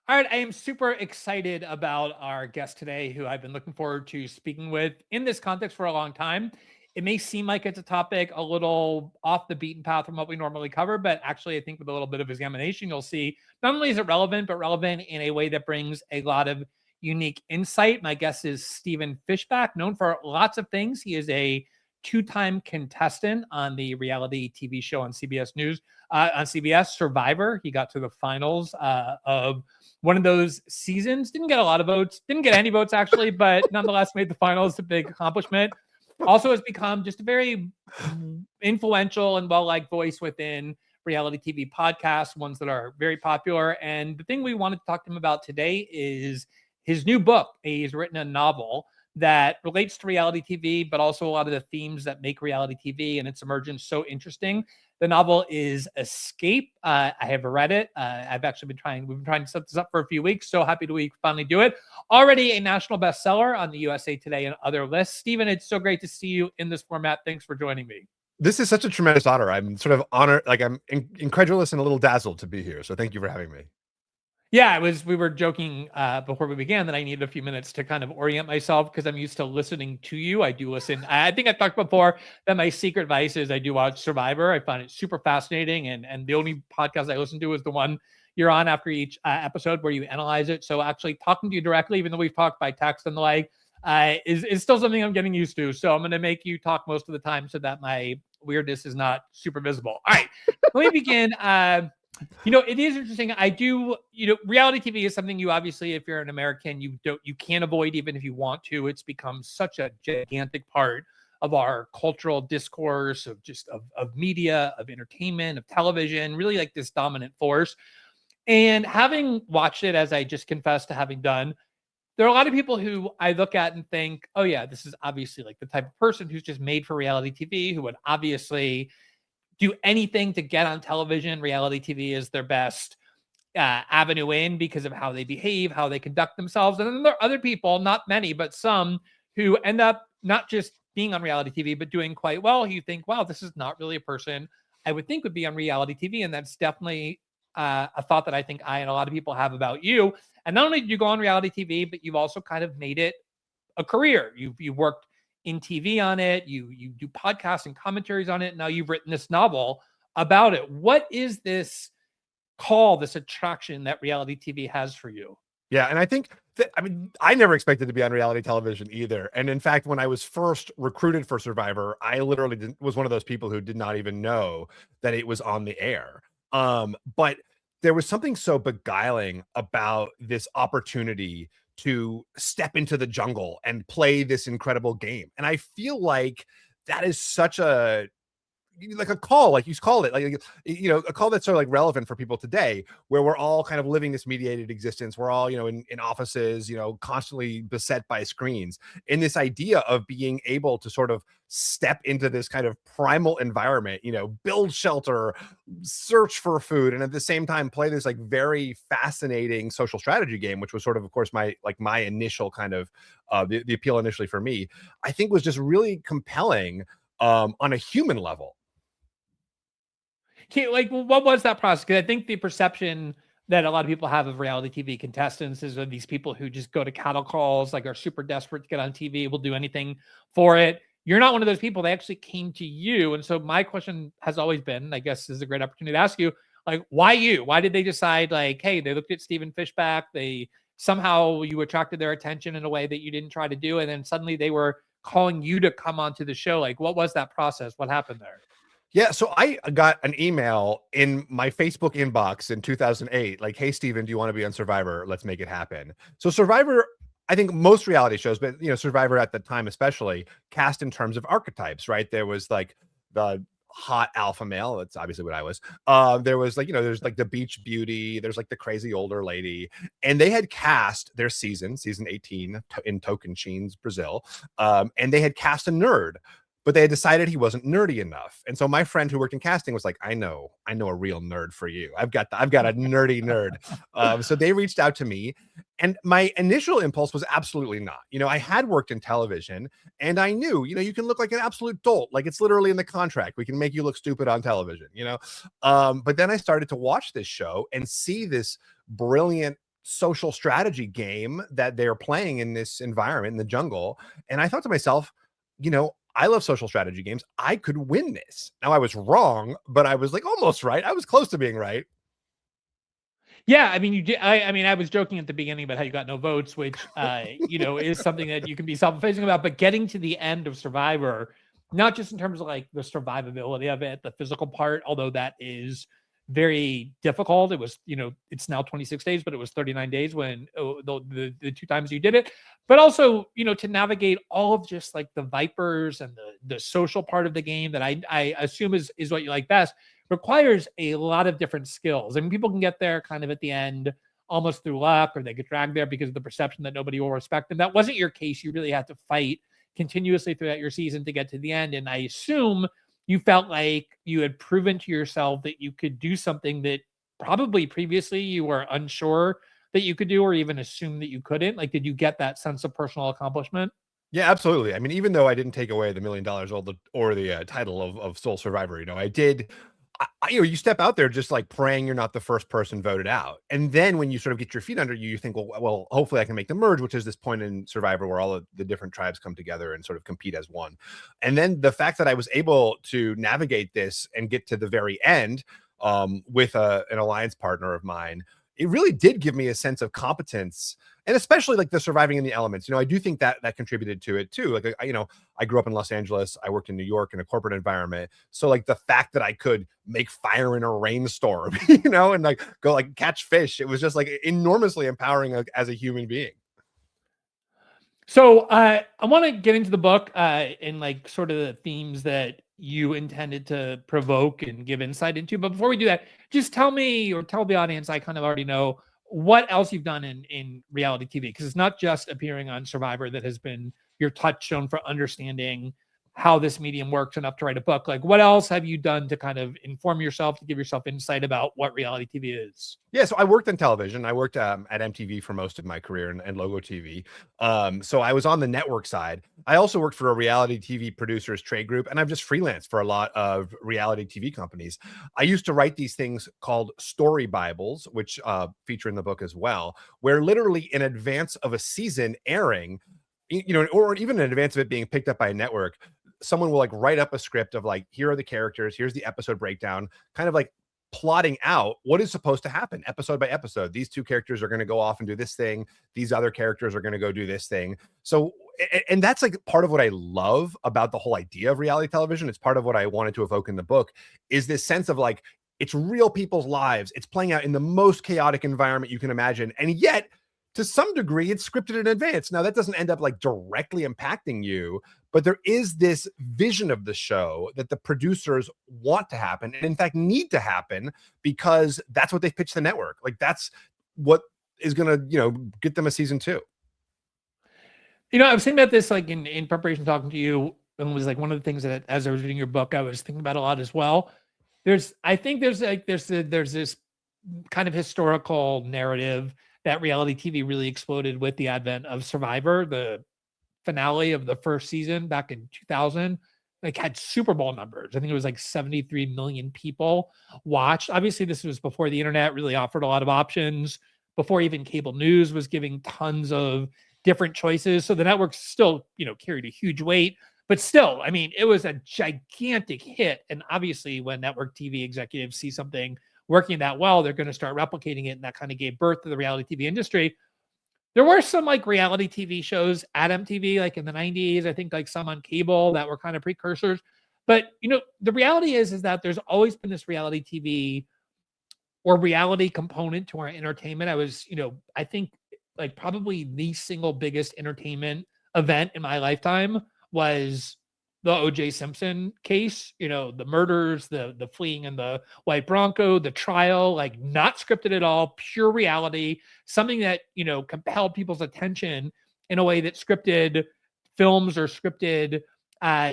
All right, I am super excited about our guest today, who I've been looking forward to speaking with in this context for a long time. It may seem like it's a topic a little off the beaten path from what we normally cover, but actually, I think with a little bit of examination, you'll see not only is it relevant, but relevant in a way that brings a lot of unique insight. My guest is Stephen Fishbach, known for lots of things. He is a two-time contestant on the reality TV show on CBS News, on CBS Survivor. He got to the finals of one of those seasons. Didn't get a lot of votes, didn't get any votes actually, but nonetheless made the finals. A big accomplishment. Also has become just a very influential and well-liked voice within reality TV podcasts, ones that are very popular. And the thing we wanted to talk to him about today is his new book. He's written a novel that relates to reality TV, but also a lot of the themes that make reality TV and its emergence so interesting. The novel is Escape. I have read it. I've actually we've been trying to set this up for a few weeks. So happy to finally do it. Already a national bestseller on the USA Today and other lists. Stephen, it's so great to see you in this format. Thanks for joining me. This is such a tremendous honor. I'm sort of honored, like I'm incredulous and a little dazzled to be here. So thank you for having me. Yeah, we were joking before we began that I needed a few minutes to kind of orient myself because I'm used to listening to you. I do listen. I think I've talked before that my secret vice is I do watch Survivor. I find it super fascinating. And the only podcast I listen to is the one you're on after each episode where you analyze it. So actually talking to you directly, even though we've talked by text and the like, is still something I'm getting used to. So I'm going to make you talk most of the time so that my weirdness is not super visible. All right, let me begin. It is interesting. Reality TV is something you obviously, if you're an American, you can't avoid even if you want to. It's become such a gigantic part of our cultural discourse of media, of entertainment, of television, really like this dominant force. And having watched it, as I just confessed to having done, there are a lot of people who I look at and think, oh yeah, this is obviously like the type of person who's just made for reality TV, who would obviously do anything to get on television. Reality TV is their best avenue in because of how they behave, how they conduct themselves. And then there are other people, not many, but some who end up not just being on reality TV, but doing quite well. You think, wow, this is not really a person I would think would be on reality TV. And that's definitely a thought that I think I and a lot of people have about you. And not only did you go on reality TV, but you've also kind of made it a career. You've worked in TV on it. You do podcasts and commentaries on it. Now you've written this novel about it. What is this call, this attraction that reality TV has for you? Yeah, and I think I never expected to be on reality television either. And in fact, when I was first recruited for Survivor, I literally was one of those people who did not even know that it was on the air. But there was something so beguiling about this opportunity to step into the jungle and play this incredible game. And I feel like that is such a call, like you called it, a call that's sort of like relevant for people today, where we're all kind of living this mediated existence. We're all, in offices, constantly beset by screens. And this idea of being able to sort of step into this kind of primal environment, build shelter, search for food, and at the same time play this like very fascinating social strategy game, which was sort of course, my initial kind of the appeal initially for me, I think was just really compelling on a human level. What was that process? Because I think the perception that a lot of people have of reality TV contestants is of these people who just go to cattle calls, like are super desperate to get on TV, will do anything for it. You're not one of those people. They actually came to you. And so my question has always been, I guess this is a great opportunity to ask you, like, why you? Why did they decide, like, hey, they looked at Stephen Fishbach, somehow you attracted their attention in a way that you didn't try to do, and then suddenly they were calling you to come onto the show. Like, what was that process? What happened there? Yeah, so I got an email in my Facebook inbox in 2008, like, "Hey, Steven, do you want to be on Survivor? Let's make it happen." So Survivor, I think most reality shows, but Survivor at the time especially, cast in terms of archetypes, right? There was like the hot alpha male. That's obviously what I was. There was like, there's like the beach beauty. There's like the crazy older lady, and they had cast their season 18 in Tocantins, Brazil, and they had cast a nerd. But they had decided he wasn't nerdy enough. And so my friend who worked in casting was like, I know a real nerd for you. I've got a nerdy nerd. So they reached out to me, and my initial impulse was absolutely not. I had worked in television, and I knew, you can look like an absolute dolt. Like, it's literally in the contract. We can make you look stupid on television, But then I started to watch this show and see this brilliant social strategy game that they're playing in this environment in the jungle. And I thought to myself, I love social strategy games. I could win this. Now I was wrong, but I was like almost right. I was close to being right. Yeah, I mean, you did. I mean, I was joking at the beginning about how you got no votes, which, is something that you can be self-effacing about. But getting to the end of Survivor, not just in terms of like the survivability of it, the physical part, although that is very difficult. It was, it's now 26 days, but it was 39 days when the two times you did it. But also, to navigate all of just like the Vipers and the social part of the game that I assume is what you like best, requires a lot of different skills. I mean, people can get there kind of at the end almost through luck, or they get dragged there because of the perception that nobody will respect them. That wasn't your case. You really had to fight continuously throughout your season to get to the end. And I assume you felt like you had proven to yourself that you could do something that probably previously you were unsure that you could do, or even assume that you couldn't. Like, did you get that sense of personal accomplishment? Yeah, absolutely. I mean, even though I didn't take away the $1 million or the title of sole survivor, I did. You step out there just like praying you're not the first person voted out, and then when you sort of get your feet under you, you think, well, hopefully I can make the merge, which is this point in Survivor where all of the different tribes come together and sort of compete as one. And then the fact that I was able to navigate this and get to the very end with an alliance partner of mine, it really did give me a sense of competence, and especially like the surviving in the elements. I do think that contributed to it too. Like, I grew up in Los Angeles. I worked in New York in a corporate environment. So like the fact that I could make fire in a rainstorm, and like go like catch fish, it was just like enormously empowering as a human being. So I want to get into the book and like sort of the themes that you intended to provoke and give insight into. But before we do that, just tell me, or tell the audience, I kind of already know, what else you've done in reality TV, because it's not just appearing on Survivor that has been your touchstone for understanding how this medium works enough to write a book. Like, what else have you done to kind of inform yourself, to give yourself insight about what reality TV is? Yeah, so I worked in television. I worked at MTV for most of my career and Logo TV. So I was on the network side. I also worked for a reality TV producers trade group, and I've just freelanced for a lot of reality TV companies. I used to write these things called story Bibles, which feature in the book as well, where literally in advance of a season airing, or even in advance of it being picked up by a network, someone will like write up a script of like, here are the characters, here's the episode breakdown, kind of like plotting out what is supposed to happen episode by episode. These two characters are going to go off and do this thing. These other characters are going to go do this thing. So, and that's like part of what I love about the whole idea of reality television. It's part of what I wanted to evoke in the book, is this sense of like, it's real people's lives. It's playing out in the most chaotic environment you can imagine. And yet, to some degree, it's scripted in advance. Now, that doesn't end up like directly impacting you, but there is this vision of the show that the producers want to happen, and in fact need to happen, because that's what they've pitched the network. Like, that's what is going to, get them a season 2. I was thinking about this like in preparation talking to you, and it was like one of the things that as I was reading your book, I was thinking about a lot as well. I think there's this kind of historical narrative that reality TV really exploded with the advent of Survivor. The finale of the first season back in 2000 like had Super Bowl numbers. I think it was like 73 million people watched. Obviously, this was before the internet really offered a lot of options, before even cable news was giving tons of different choices. So the networks still, carried a huge weight, but still, I mean, it was a gigantic hit. And obviously, when network TV executives see something working that well, they're going to start replicating it. And that kind of gave birth to the reality TV industry. There were some like reality TV shows at MTV, like in the 90s, I think like some on cable that were kind of precursors. But, the reality is that there's always been this reality TV or reality component to our entertainment. I think like probably the single biggest entertainment event in my lifetime was the O.J. Simpson case, the murders, the fleeing in the white Bronco, the trial, like not scripted at all, pure reality, something that, compelled people's attention in a way that scripted films or scripted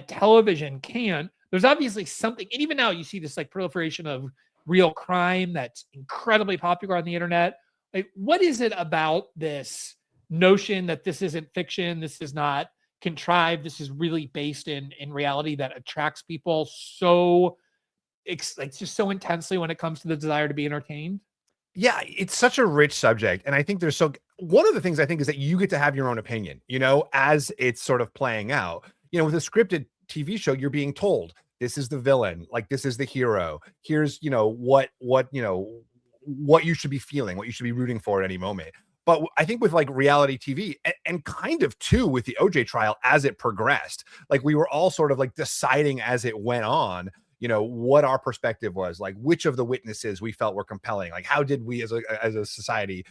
television can't. There's obviously something, and even now you see this like proliferation of real crime that's incredibly popular on the internet. Like, what is it about this notion that this isn't fiction, this is not contrived, this is really based in reality, that attracts people so like just so intensely when it comes to the desire to be entertained? Yeah, it's such a rich subject. And I think one of the things I think is that you get to have your own opinion, as it's sort of playing out. With a scripted TV show, you're being told this is the villain, like this is the hero. Here's, what you should be feeling, what you should be rooting for at any moment. But I think with like reality TV and kind of too with the OJ trial as it progressed, like we were all sort of like deciding as it went on, what our perspective was, like which of the witnesses we felt were compelling, like how did we as a society,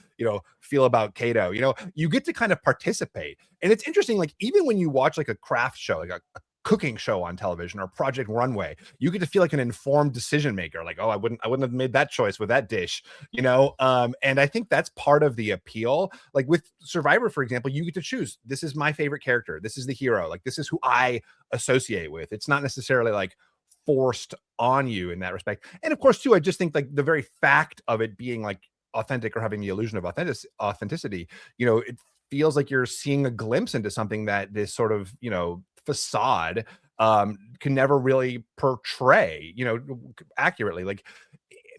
feel about Cato. You get to kind of participate. And it's interesting, like even when you watch like a craft show, like a cooking show on television or Project Runway, you get to feel like an informed decision maker, like, oh, I wouldn't have made that choice with that dish, and I think that's part of the appeal. Like with Survivor, for example, you get to choose, this is my favorite character, this is the hero, like this is who I associate with. It's not necessarily like forced on you in that respect. And of course, too, I just think like the very fact of it being like authentic or having the illusion of authenticity, it feels like you're seeing a glimpse into something that this sort of, facade can never really portray, accurately. Like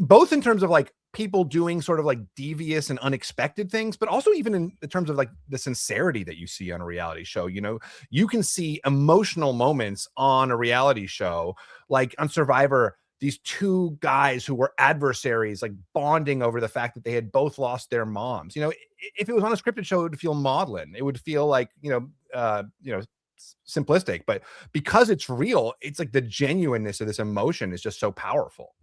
both in terms of like people doing sort of like devious and unexpected things, but also even in terms of like the sincerity that you see on a reality show. You can see emotional moments on a reality show, like on Survivor, these two guys who were adversaries, like bonding over the fact that they had both lost their moms. If it was on a scripted show, it would feel maudlin. It would feel like, simplistic, but because it's real, it's like the genuineness of this emotion is just so powerful.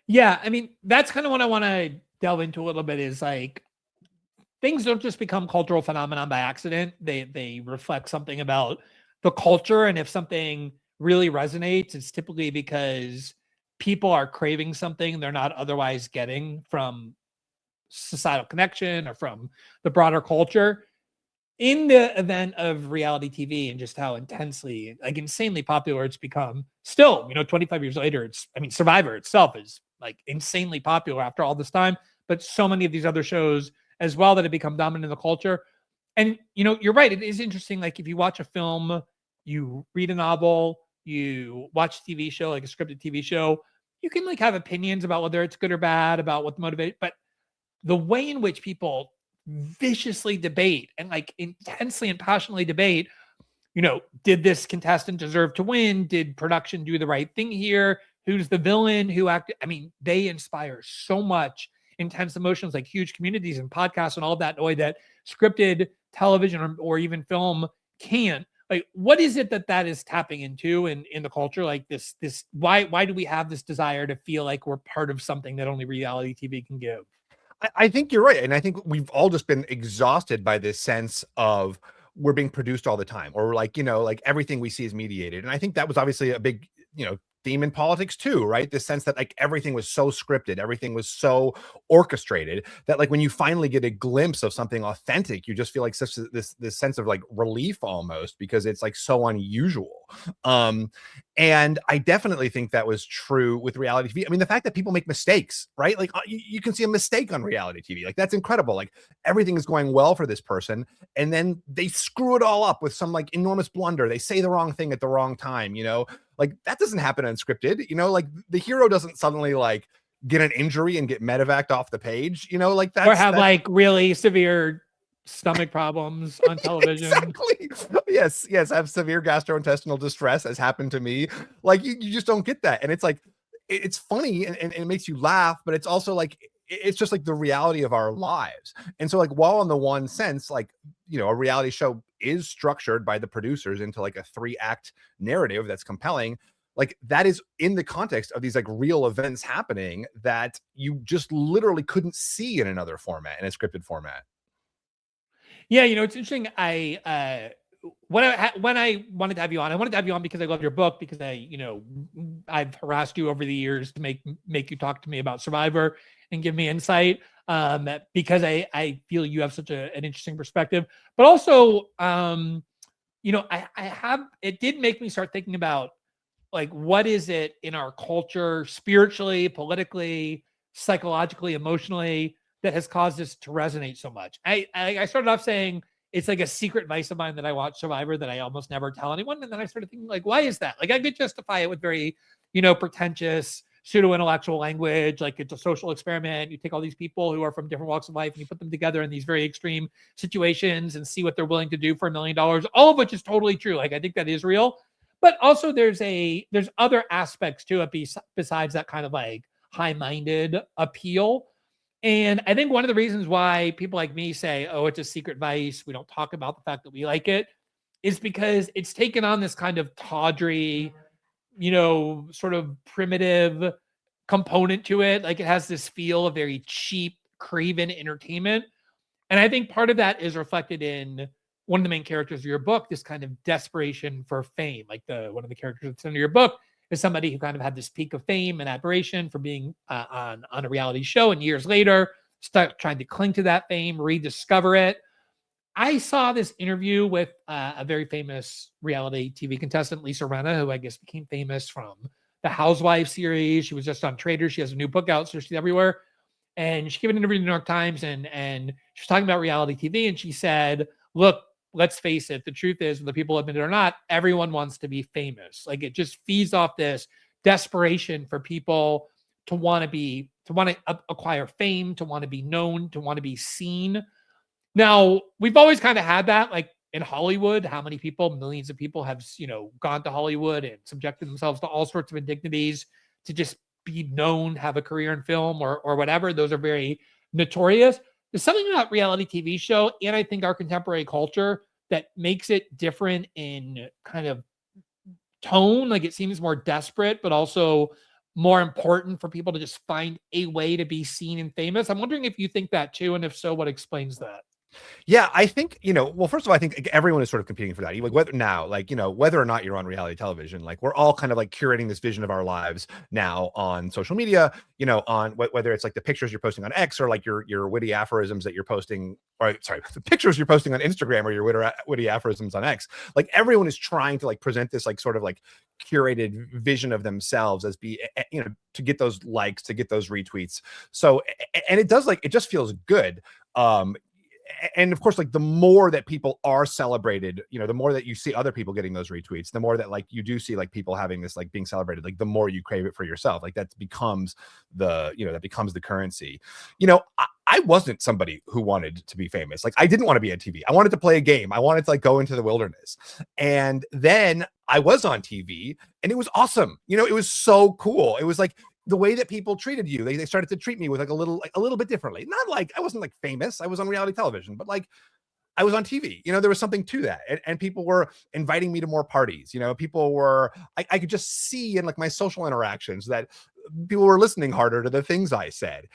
Yeah, I mean, that's kind of what I want to delve into a little bit is like things don't just become cultural phenomenon by accident. They reflect something about the culture, and if something really resonates, it's typically because people are craving something they're not otherwise getting from societal connection or from the broader culture. In the event of reality TV and just how intensely, like insanely popular it's become, still, 25 years later, Survivor itself is like insanely popular after all this time, but so many of these other shows as well that have become dominant in the culture. And, you're right. It is interesting. Like if you watch a film, you read a novel, you watch a TV show, like a scripted TV show, you can like have opinions about whether it's good or bad, about what the motivate, but the way in which people viciously debate and like intensely and passionately debate, did this contestant deserve to win? Did production do the right thing here? Who's the villain? Who acted? I mean, they inspire so much intense emotions, like huge communities and podcasts and all of that way that scripted television or even film can't. Like, what is it that is tapping into in the culture? Like this, why do we have this desire to feel like we're part of something that only reality TV can give? I think you're right. And I think we've all just been exhausted by this sense of we're being produced all the time, or like, like everything we see is mediated. And I think that was obviously a big, theme in politics too, right? This sense that like everything was so scripted, everything was so orchestrated that like when you finally get a glimpse of something authentic, you just feel like this sense of like relief almost, because it's like so unusual. Um, and I definitely think that was true with reality TV. I mean, the fact that people make mistakes, right? Like you can see a mistake on reality TV. Like that's incredible. Like everything is going well for this person, and then they screw it all up with some like enormous blunder. They say the wrong thing at the wrong time, like that doesn't happen unscripted, like the hero doesn't suddenly like get an injury and get medevaced off the page, like Or have like really severe stomach problems on television. Exactly. Yes, have severe gastrointestinal distress has happened to me. Like you just don't get that. And it's like it's funny and it makes you laugh, but it's also like it's just like the reality of our lives. And so like while in the one sense, like, a reality show is structured by the producers into like a 3-act narrative that's compelling, like that is in the context of these like real events happening that you just literally couldn't see in another format, in a scripted format. Yeah, it's interesting. When I wanted to have you on, I wanted to have you on because I love your book, because I've harassed you over the years to make you talk to me about Survivor and give me insight, because I feel you have such an interesting perspective. But also, it did make me start thinking about like what is it in our culture, spiritually, politically, psychologically, emotionally, that has caused this to resonate so much. I started off saying it's like a secret vice of mine that I watch Survivor that I almost never tell anyone. And then I started thinking like, why is that? Like I could justify it with very, pretentious pseudo intellectual language, like it's a social experiment. You take all these people who are from different walks of life and you put them together in these very extreme situations and see what they're willing to do for $1 million, all of which is totally true. Like I think that is real. But also there's other aspects to it besides that kind of like high-minded appeal. And I think one of the reasons why people like me say, oh, it's a secret vice, we don't talk about the fact that we like it, is because it's taken on this kind of tawdry, sort of primitive component to it. Like it has this feel of very cheap, craven entertainment. And I think part of that is reflected in one of the main characters of your book, this kind of desperation for fame. Like one of the characters that's in your book is somebody who kind of had this peak of fame and admiration for being on a reality show, and years later start trying to cling to that fame, rediscover it. I saw this interview with a very famous reality TV contestant, Lisa Rinna, who I guess became famous from the Housewives series. She was just on Traitors. She has a new book out, so she's everywhere. And she gave an interview in the New York Times, and she was talking about reality TV, and she said, look, let's face it, the truth is, whether people admit it or not, everyone wants to be famous. Like it just feeds off this desperation for people to want to acquire fame, to want to be known, to want to be seen. Now, we've always kind of had that, like in Hollywood, how many people, millions of people have, gone to Hollywood and subjected themselves to all sorts of indignities to just be known, have a career in film or whatever. Those are very notorious. There's something about reality TV show, and I think our contemporary culture, that makes it different in kind of tone. Like it seems more desperate, but also more important for people to just find a way to be seen and famous. I'm wondering if you think that too, and if so, what explains that? Yeah, I think, well, first of all, I think everyone is sort of competing for that. Like whether or not you're on reality television, like we're all kind of like curating this vision of our lives now on social media, on whether it's like the pictures you're posting on X or like your witty aphorisms that you're posting, or sorry, the pictures you're posting on Instagram or your witty aphorisms on X. Like everyone is trying to like present this like sort of like curated vision of themselves as to get those likes, to get those retweets. So, and it does, like, it just feels good. And of course, like the more that people are celebrated, the more that you see other people getting those retweets, the more that like you do see like people having this, like being celebrated, like the more you crave it for yourself. Like that becomes the currency. I wasn't somebody who wanted to be famous. Like I didn't want to be on TV. I wanted to play a game. I wanted to like go into the wilderness. And then I was on TV and it was awesome. It was so cool. It was like, the way that people treated you, they started to treat me with like a little bit differently. Not like I wasn't like famous. I was on reality television, but like I was on TV. There was something to that. And people were inviting me to more parties. People were, I could just see in like my social interactions that people were listening harder to the things I said.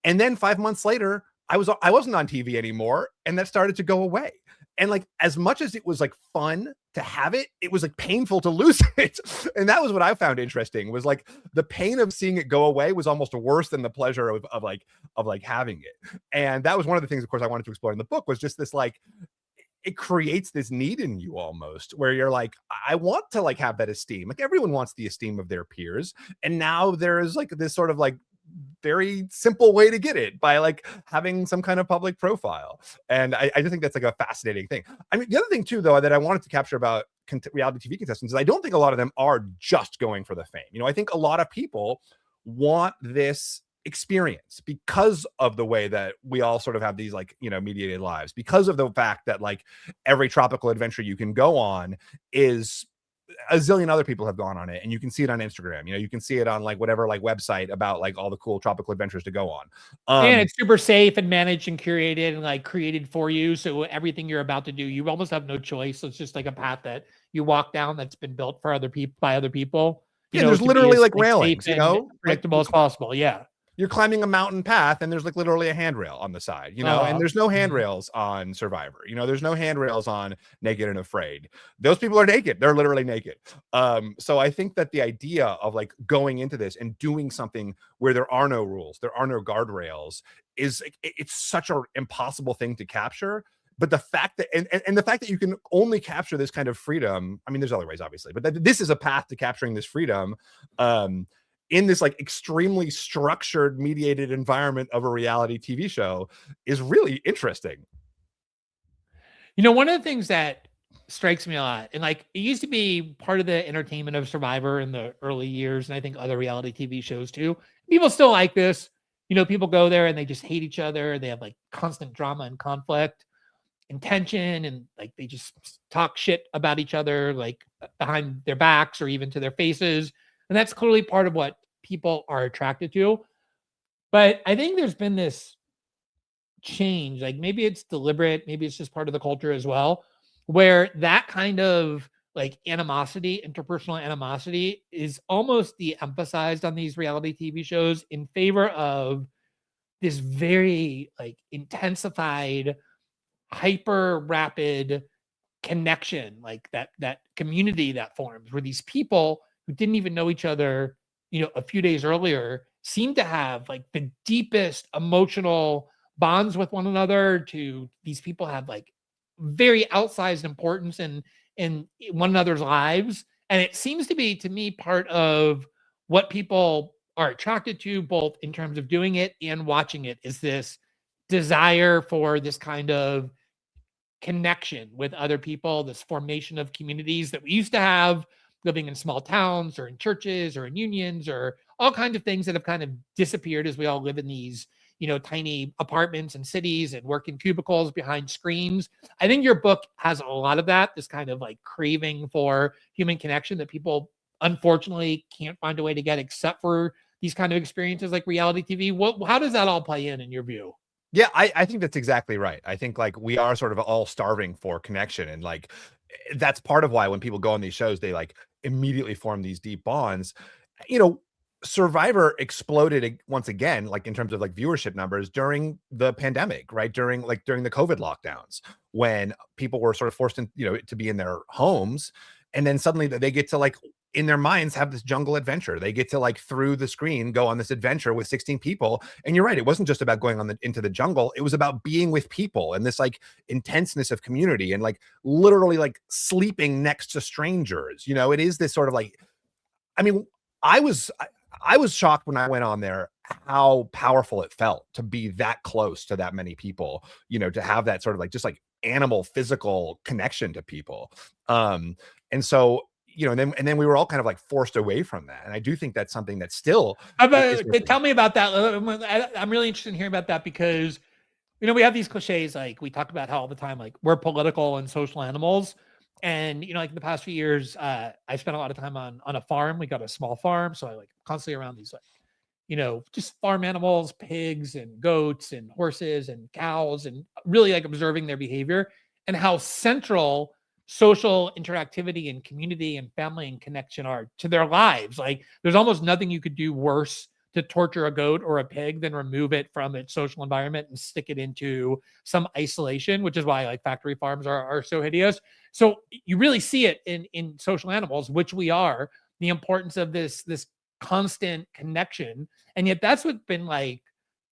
And then 5 months later, I wasn't on TV anymore. And that started to go away. And like, as much as it was like fun to have it, it was like painful to lose it. And that was what I found interesting, was like the pain of seeing it go away was almost worse than the pleasure of having it. And that was one of the things, of course, I wanted to explore in the book, was just this, like, it creates this need in you almost where you're like, I want to like have that esteem. Like everyone wants the esteem of their peers. And now there is like this sort of like very simple way to get it, by like having some kind of public profile. And I just think that's like a fascinating thing. I mean, the other thing too, though, that I wanted to capture about reality TV contestants is I don't think a lot of them are just going for the fame. I think a lot of people want this experience because of the way that we all sort of have these like, mediated lives, because of the fact that like every tropical adventure you can go on is a zillion other people have gone on it, and you can see it on Instagram. You can see it on like whatever like website about like all the cool tropical adventures to go on. And it's super safe and managed and curated and like created for you. So everything you're about to do, you almost have no choice. So it's just like a path that you walk down that's been built for other people, by other people. Yeah, there's literally like railings, predictable as possible. Yeah. You're climbing a mountain path and there's like literally a handrail on the side, and there's no handrails on Survivor. There's no handrails on Naked and Afraid. Those people are naked. They're literally naked. So I think that the idea of like going into this and doing something where there are no rules, there are no guardrails, is it's such an impossible thing to capture. But the fact that and the fact that you can only capture this kind of freedom, I mean, there's other ways, obviously, but this is a path to capturing this freedom. In this like extremely structured, mediated environment of a reality TV show is really interesting. One of the things that strikes me a lot. And like it used to be part of the entertainment of Survivor in the early years, and I think other reality TV shows too. People still like this. People go there and they just hate each other. They have like constant drama and conflict and tension, and like they just talk shit about each other, like behind their backs or even to their faces. And that's clearly part of what people are attracted to. But I think there's been this change. Like maybe it's deliberate, maybe it's just part of the culture as well, where that kind of like animosity, interpersonal animosity, is almost de-emphasized on these reality TV shows in favor of this very like intensified, hyper rapid connection, like that community that forms where these people who didn't even know each other, a few days earlier, seem to have like the deepest emotional bonds with one another. To these people have like very outsized importance in one another's lives, and it seems to be, to me, part of what people are attracted to, both in terms of doing it and watching it, is this desire for this kind of connection with other people, this formation of communities that we used to have living in small towns or in churches or in unions or all kinds of things that have kind of disappeared as we all live in these, tiny apartments and cities and work in cubicles behind screens. I think your book has a lot of that, this kind of like craving for human connection that people unfortunately can't find a way to get except for these kind of experiences like reality TV. How does that all play in your view? Yeah, I think that's exactly right. I think like we are sort of all starving for connection. And like that's part of why when people go on these shows, they like immediately form these deep bonds. You know, Survivor exploded once again, like in terms of like viewership numbers during the pandemic, right? During the COVID lockdowns, when people were sort of forced in, to be in their homes. And then suddenly they get to like in their minds have this jungle adventure. They get to like through the screen go on this adventure with 16 people. And you're right, it wasn't just about going into the jungle. It was about being with people and this like intenseness of community and like literally like sleeping next to strangers. It is this sort of like, I mean, I was shocked when I went on there how powerful it felt to be that close to that many people, to have that sort of like just like animal physical connection to people. And so, and then we were all kind of like forced away from that. And I do think that's something that still is Tell me about that. I'm really interested in hearing about that because we have these cliches, like we talk about how all the time, like we're political and social animals. And, like in the past few years, I spent a lot of time on a farm. We got a small farm. So I like constantly around these, like, just farm animals, pigs and goats and horses and cows, and really like observing their behavior and how central social interactivity and community and family and connection are to their lives. Like there's almost nothing you could do worse to torture a goat or a pig than remove it from its social environment and stick it into some isolation, which is why like factory farms are so hideous. So you really see it in social animals, which we are, the importance of this constant connection. And yet that's what's been like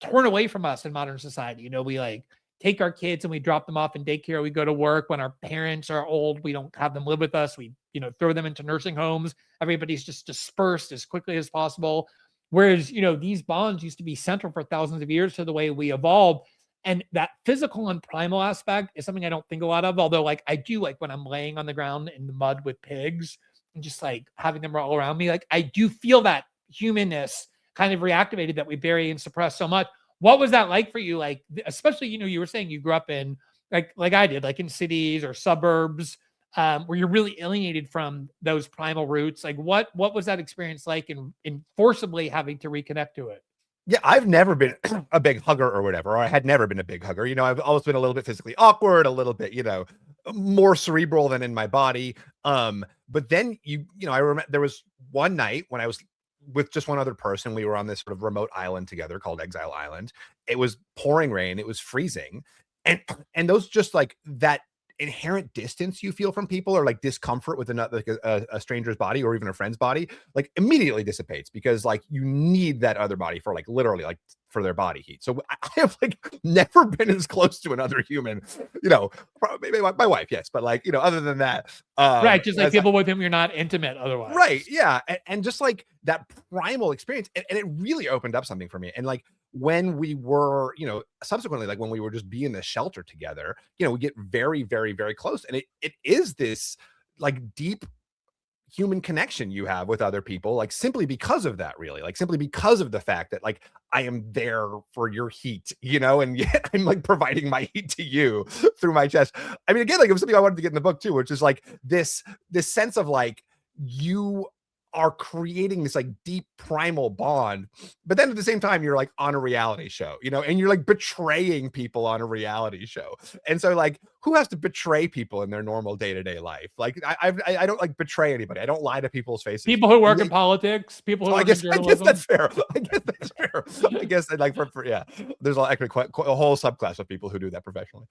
torn away from us in modern society. We like take our kids and we drop them off in daycare. We go to work. When our parents are old, we don't have them live with us. We, throw them into nursing homes. Everybody's just dispersed as quickly as possible. Whereas, these bonds used to be central for thousands of years to the way we evolved. And that physical and primal aspect is something I don't think a lot of. Although, like, I do like when I'm laying on the ground in the mud with pigs and just like having them all around me. Like, I do feel that humanness kind of reactivated that we bury and suppress so much. What was that like for you? Like, especially, you were saying you grew up in like I did, like in cities or suburbs, where you're really alienated from those primal roots. Like what was that experience like in forcibly having to reconnect to it? Yeah, I've never been a big hugger or whatever, or I had never been a big hugger. I've always been a little bit physically awkward, a little bit, more cerebral than in my body. But then I remember there was one night when I was with just one other person. We were on this sort of remote island together called Exile Island. It was pouring rain, it was freezing. And those just like that inherent distance you feel from people or like discomfort with another like a stranger's body or even a friend's body like immediately dissipates because like you need that other body for like literally like for their body heat. So I have like never been as close to another human, maybe my wife, yes, but like other than that, right, just like people with whom you're not intimate otherwise, right? Yeah, and just like that primal experience, and it really opened up something for me. And like when we were, subsequently, like when we were just be in the shelter together, we get very, very, very close. And it is this like deep human connection you have with other people, like simply because of that, really, like simply because of the fact that like I am there for your heat, and yet I'm like providing my heat to you through my chest. I mean, again, like it was something I wanted to get in the book too, which is like this sense of like you are creating this like deep primal bond, but then at the same time you're like on a reality show, and you're like betraying people on a reality show. And so like who has to betray people in their normal day-to-day life? Like I don't like betray anybody. I don't lie to people's faces. People who work in politics, people who work in journalism. I guess that's fair. I guess like yeah, there's actually quite a whole subclass of people who do that professionally.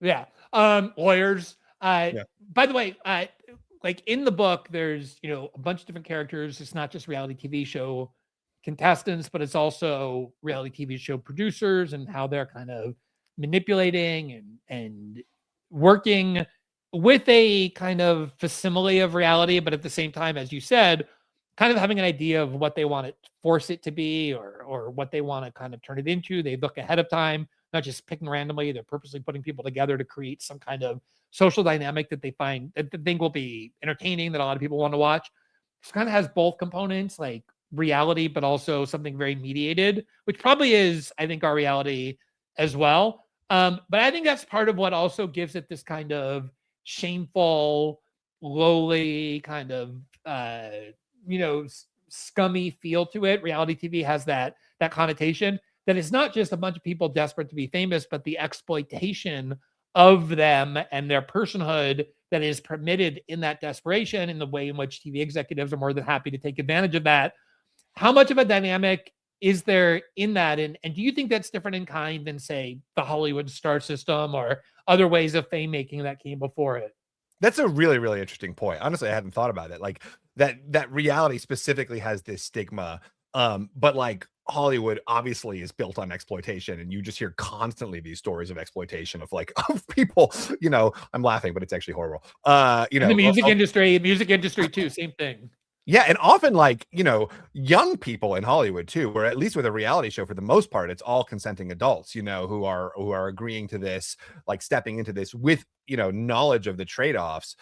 Yeah. Lawyers. By the way, like in the book, there's, a bunch of different characters. It's not just reality TV show contestants, but it's also reality TV show producers and how they're kind of manipulating and working with a kind of facsimile of reality, but at the same time, as you said, kind of having an idea of what they want to force it to be or what they want to kind of turn it into. They look ahead of time, not just picking randomly. They're purposely putting people together to create some kind of social dynamic that they find that they think will be entertaining, that a lot of people want to watch. It kind of has both components, like reality, but also something very mediated, which probably is, I think, our reality as well. But I think that's part of what also gives it this kind of shameful, lowly, kind of scummy feel to it. Reality TV has that connotation that it's not just a bunch of people desperate to be famous, but the exploitation of them and their personhood that is permitted in that desperation, in the way in which TV executives are more than happy to take advantage of that. How much of a dynamic is there in that? And do you think that's different in kind than, say, the Hollywood star system or other ways of fame making that came before it? That's a really, really interesting point. Honestly, I hadn't thought about it. Like that reality specifically has this stigma. But like Hollywood obviously is built on exploitation, and you just hear constantly these stories of exploitation of like of people, I'm laughing, but it's actually horrible. In the music industry too, same thing. Yeah, and often like, young people in Hollywood too, where at least with a reality show, for the most part, it's all consenting adults, who are agreeing to this, like stepping into this with, knowledge of the trade-offs.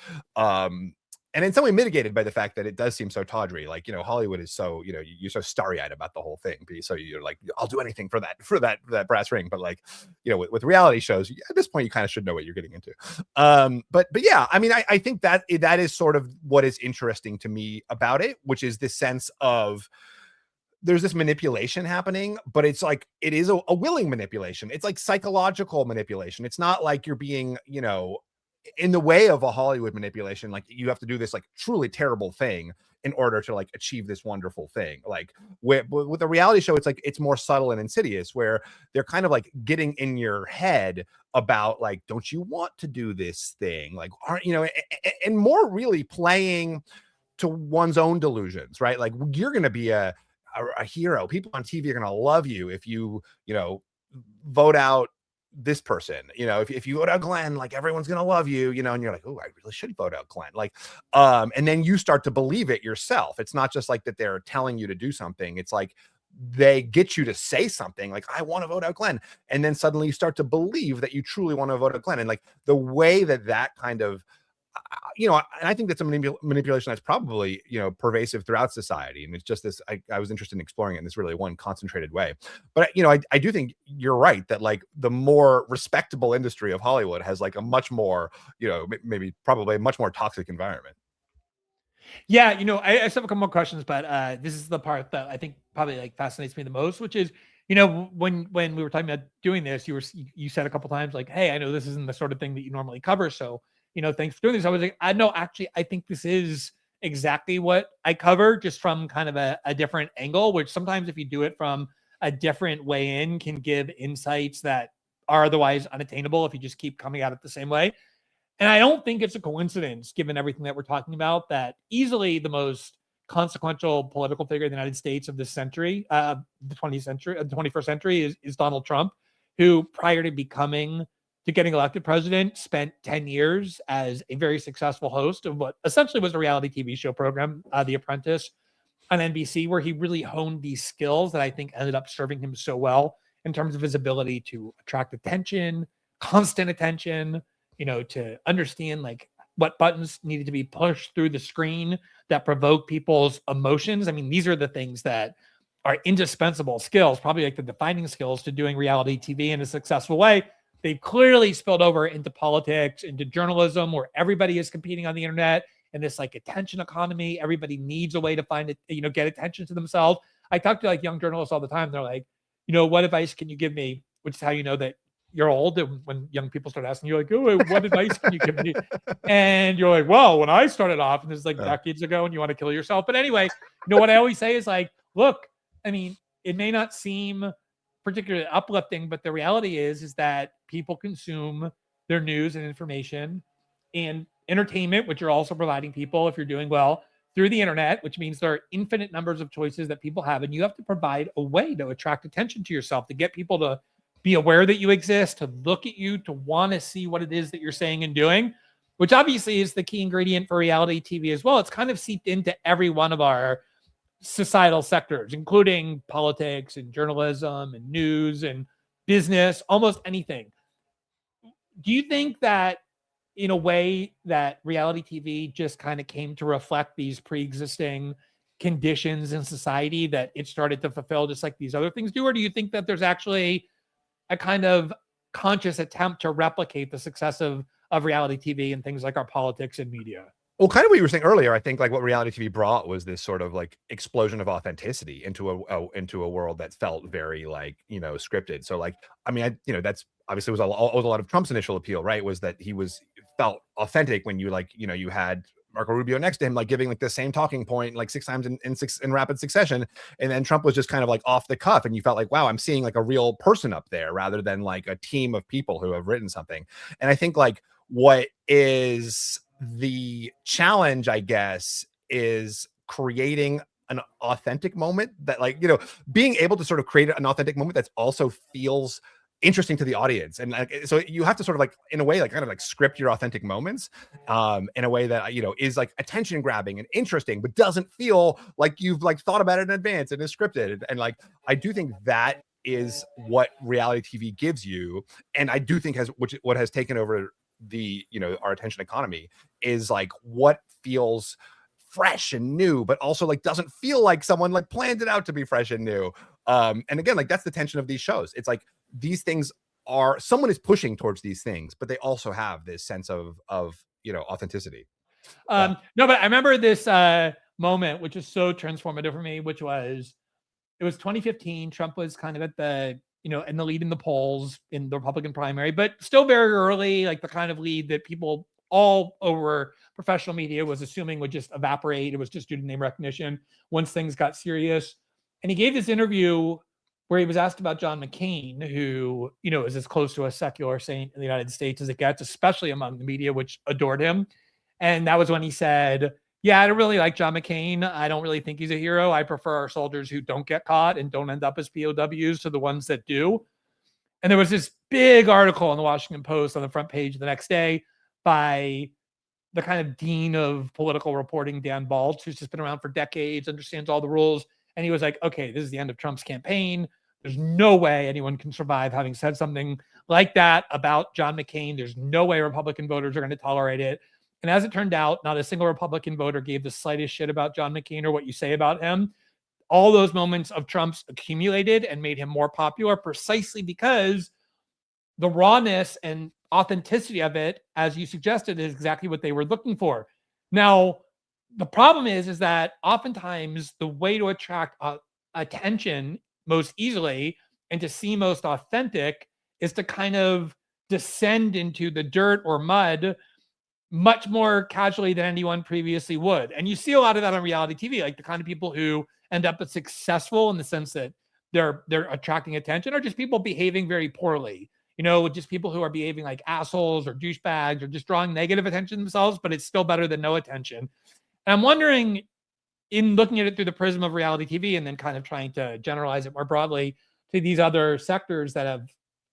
And in some way mitigated by the fact that it does seem so tawdry. Like, Hollywood is so, you're so starry-eyed about the whole thing. So you're like, I'll do anything for that brass ring. But like, with reality shows, at this point, you kind of should know what you're getting into. But yeah, I mean, I think that is sort of what is interesting to me about it, which is this sense of there's this manipulation happening, but it's like, it is a willing manipulation. It's like psychological manipulation. It's not like you're being, in the way of a Hollywood manipulation, like you have to do this like truly terrible thing in order to like achieve this wonderful thing. Like with a reality show, it's like, it's more subtle and insidious, where they're kind of like getting in your head about like, don't you want to do this thing? Like, aren't, and more really playing to one's own delusions, right? Like you're going to be a hero. People on TV are going to love you if you, vote out this person, if you vote out Glenn, like everyone's gonna love you, and you're like, oh, I really should vote out Glenn, like, and then you start to believe it yourself. It's not just like that they're telling you to do something. It's like they get you to say something like, I want to vote out Glenn, and then suddenly you start to believe that you truly want to vote out Glenn. And like the way that kind of, and I think that's a manipulation that's probably, pervasive throughout society. And it's just this, I was interested in exploring it in this really one concentrated way. But, I do think you're right that like the more respectable industry of Hollywood has like a much more, maybe probably a much more toxic environment. Yeah, I still have a couple more questions, but this is the part that I think probably like fascinates me the most, which is, when we were talking about doing this, you said a couple times like, hey, I know this isn't the sort of thing that you normally cover, so thanks for doing this. I was like, I know, actually, I think this is exactly what I cover, just from kind of a different angle, which sometimes if you do it from a different way in can give insights that are otherwise unattainable if you just keep coming at it the same way. And I don't think it's a coincidence, given everything that we're talking about, that easily the most consequential political figure in the United States of this century, the 20th century, the 21st century, is Donald Trump, who prior to getting elected president, spent 10 years as a very successful host of what essentially was a reality TV show program, The Apprentice. on NBC, where he really honed these skills that I think ended up serving him so well in terms of his ability to attract attention, constant attention, to understand like what buttons needed to be pushed through the screen that provoke people's emotions. I mean, these are the things that are indispensable skills, probably like the defining skills to doing reality TV in a successful way. They've clearly spilled over into politics, into journalism, where everybody is competing on the internet and this like attention economy. Everybody needs a way to find it, get attention to themselves. I talk to like young journalists all the time. They're like, what advice can you give me? Which is how you know that you're old. And when young people start asking you, like, oh, what advice can you give me? And you're like, well, when I started off, and this is like decades ago, and you want to kill yourself. But anyway, what I always say is like, look, I mean, it may not seem particularly uplifting, but the reality is that people consume their news and information and entertainment, which you're also providing people if you're doing well through the internet, which means there are infinite numbers of choices that people have. And you have to provide a way to attract attention to yourself, to get people to be aware that you exist, to look at you, to want to see what it is that you're saying and doing, which obviously is the key ingredient for reality TV as well. It's kind of seeped into every one of our societal sectors, including politics and journalism and news and business, almost anything. Do you think that in a way that reality TV just kind of came to reflect these pre-existing conditions in society that it started to fulfill just like these other things do? Or do you think that there's actually a kind of conscious attempt to replicate the success of reality TV and things like our politics and media? Well, kind of what you were saying earlier, I think like what reality TV brought was this sort of like explosion of authenticity into a world that felt very like, scripted. So like, I mean, that's obviously was a lot of Trump's initial appeal, right? Was that he felt authentic when you like, you had Marco Rubio next to him, like giving like the same talking point like 6 times in rapid succession. And then Trump was just kind of like off the cuff. And you felt like, wow, I'm seeing like a real person up there rather than like a team of people who have written something. And I think like what is the challenge, I guess, is creating an authentic moment that like, being able to sort of create an authentic moment that also feels interesting to the audience. And like, so you have to sort of like, in a way, like kind of like script your authentic moments in a way that, is like attention grabbing and interesting, but doesn't feel like you've like thought about it in advance and is scripted. And like, I do think that is what reality TV gives you. And I do think what has taken over the, our attention economy is like what feels fresh and new, but also like doesn't feel like someone like planned it out to be fresh and new. And again, like that's the tension of these shows. It's like these things are, someone is pushing towards these things, but they also have this sense of authenticity. No, but I remember this moment, which is so transformative for me, which was, it was 2015. Trump was kind of at the, in the lead in the polls in the Republican primary, but still very early, like the kind of lead that people all over professional media was assuming would just evaporate. It was just due to name recognition once things got serious. And he gave this interview where he was asked about John McCain, who, is as close to a secular saint in the United States as it gets, especially among the media, which adored him. And that was when he said, yeah, I don't really like John McCain. I don't really think he's a hero. I prefer our soldiers who don't get caught and don't end up as POWs to the ones that do. And there was this big article in the Washington Post on the front page the next day by the kind of dean of political reporting, Dan Balch, who's just been around for decades, understands all the rules. And he was like, okay, this is the end of Trump's campaign. There's no way anyone can survive having said something like that about John McCain. There's no way Republican voters are going to tolerate it. And as it turned out, not a single Republican voter gave the slightest shit about John McCain or what you say about him. All those moments of Trump's accumulated and made him more popular precisely because the rawness and authenticity of it, as you suggested, is exactly what they were looking for. Now, the problem is that oftentimes the way to attract attention most easily and to seem most authentic is to kind of descend into the dirt or mud much more casually than anyone previously would. And you see a lot of that on reality TV, like the kind of people who end up successful in the sense that they're attracting attention, or just people behaving very poorly, just people who are behaving like assholes or douchebags or just drawing negative attention to themselves, but it's still better than no attention. And I'm wondering, in looking at it through the prism of reality TV and then kind of trying to generalize it more broadly to these other sectors that have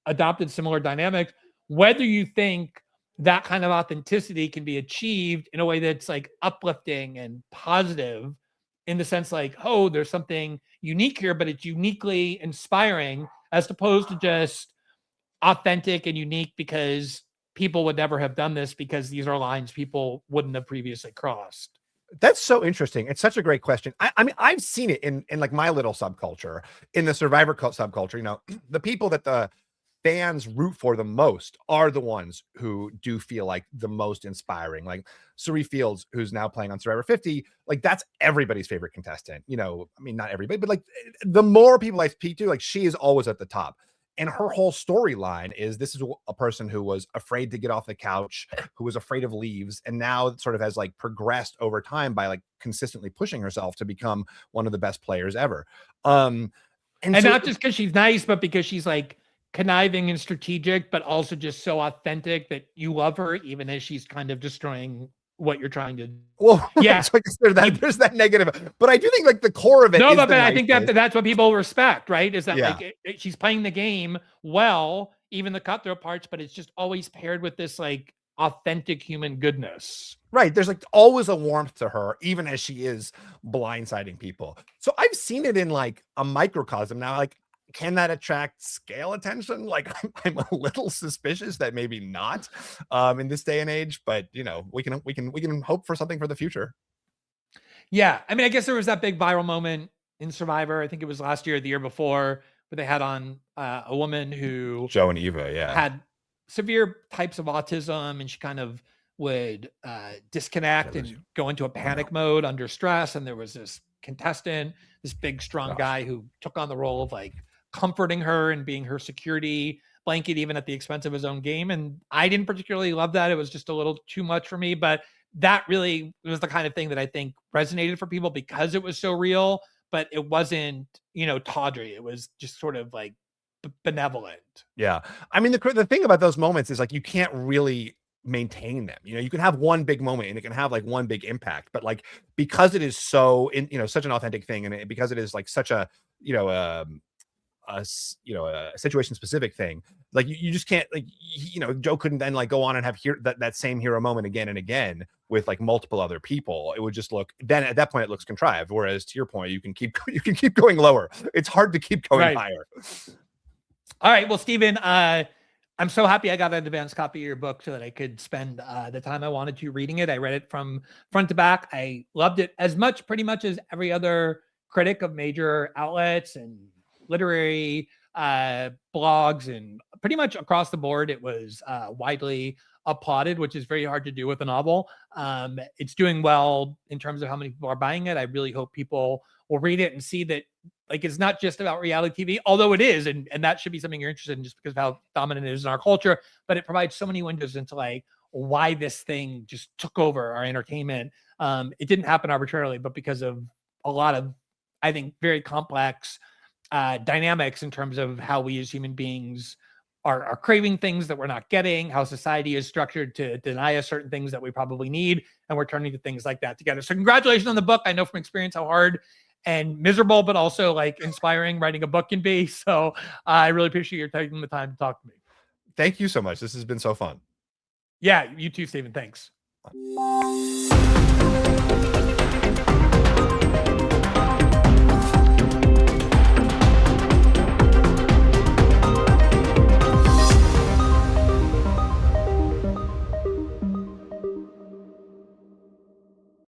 adopted similar dynamics, whether you think that kind of authenticity can be achieved in a way that's like uplifting and positive in the sense like, oh, there's something unique here, but it's uniquely inspiring as opposed to just authentic and unique because people would never have done this because these are lines people wouldn't have previously crossed. That's so interesting. It's such a great question. I mean, I've seen it in like my little subculture, in the Survivor subculture. You know, the people that the fans root for the most are the ones who do feel like the most inspiring. Like Suri Fields, who's now playing on Survivor 50, like that's everybody's favorite contestant. You know, I mean, not everybody, but like the more people I speak to, like she is always at the top. And her whole storyline is this is a person who was afraid to get off the couch, who was afraid of leaves, and now sort of has like progressed over time by like consistently pushing herself to become one of the best players ever. And so, not just because she's nice, but because she's like conniving and strategic, but also just so authentic that you love her, even as she's kind of destroying what you're trying to. Well, yeah, so there's that negative, but I do think like the core of it. No, but I think that's what people respect, right? Is that Yeah. like she's playing the game well, even the cutthroat parts, but it's just always paired with this like authentic human goodness. Right. There's like always a warmth to her, even as she is blindsiding people. So I've seen it in like a microcosm now. Like, can that attract scale attention? Like I'm a little suspicious that maybe not in this day and age, but you know, we can hope for something for the future. Yeah. I mean, I guess there was that big viral moment in Survivor. I think it was last year or the year before, where they had on a woman who Joe and Eva, had severe types of autism, and she kind of would disconnect and go into a panic mode under stress. And there was this contestant, this big, strong guy who took on the role of like comforting her and being her security blanket, even at the expense of his own game. And I didn't particularly love that. It was just a little too much for me, but that really was the kind of thing that I think resonated for people because it was so real, but it wasn't, you know, tawdry. It was just sort of like benevolent. Yeah. I mean, the thing about those moments is like, you can't really maintain them. You know, you can have one big moment and it can have like one big impact, but like, because it is so in, you know, such an authentic thing, and because it is like such a, you know, a situation specific thing, like you just can't, like, you know, Joe couldn't then like go on and have that same hero moment again and again with like multiple other people. It would just look, then at that point it looks contrived, whereas to your point, you can keep going lower. It's hard to keep going higher. All right, well, Stephen, I'm so happy I got an advanced copy of your book so that I could spend the time I wanted to reading it. I read it from front to back. I loved it as much, pretty much, as every other critic of major outlets and literary blogs, and pretty much across the board. It was widely applauded, which is very hard to do with a novel. It's doing well in terms of how many people are buying it. I really hope people will read it and see that, like, it's not just about reality TV, although it is, and that should be something you're interested in just because of how dominant it is in our culture, but it provides so many windows into like why this thing just took over our entertainment. It didn't happen arbitrarily, but because of a lot of, I think, very complex dynamics in terms of how we as human beings are craving things that we're not getting, how society is structured to deny us certain things that we probably need, and we're turning to things like that together. So congratulations on the book. I know from experience how hard and miserable, but also like inspiring writing a book can be. So I really appreciate your taking the time to talk to me. Thank you so much. This has been so fun. Yeah, you too, Stephen. Thanks.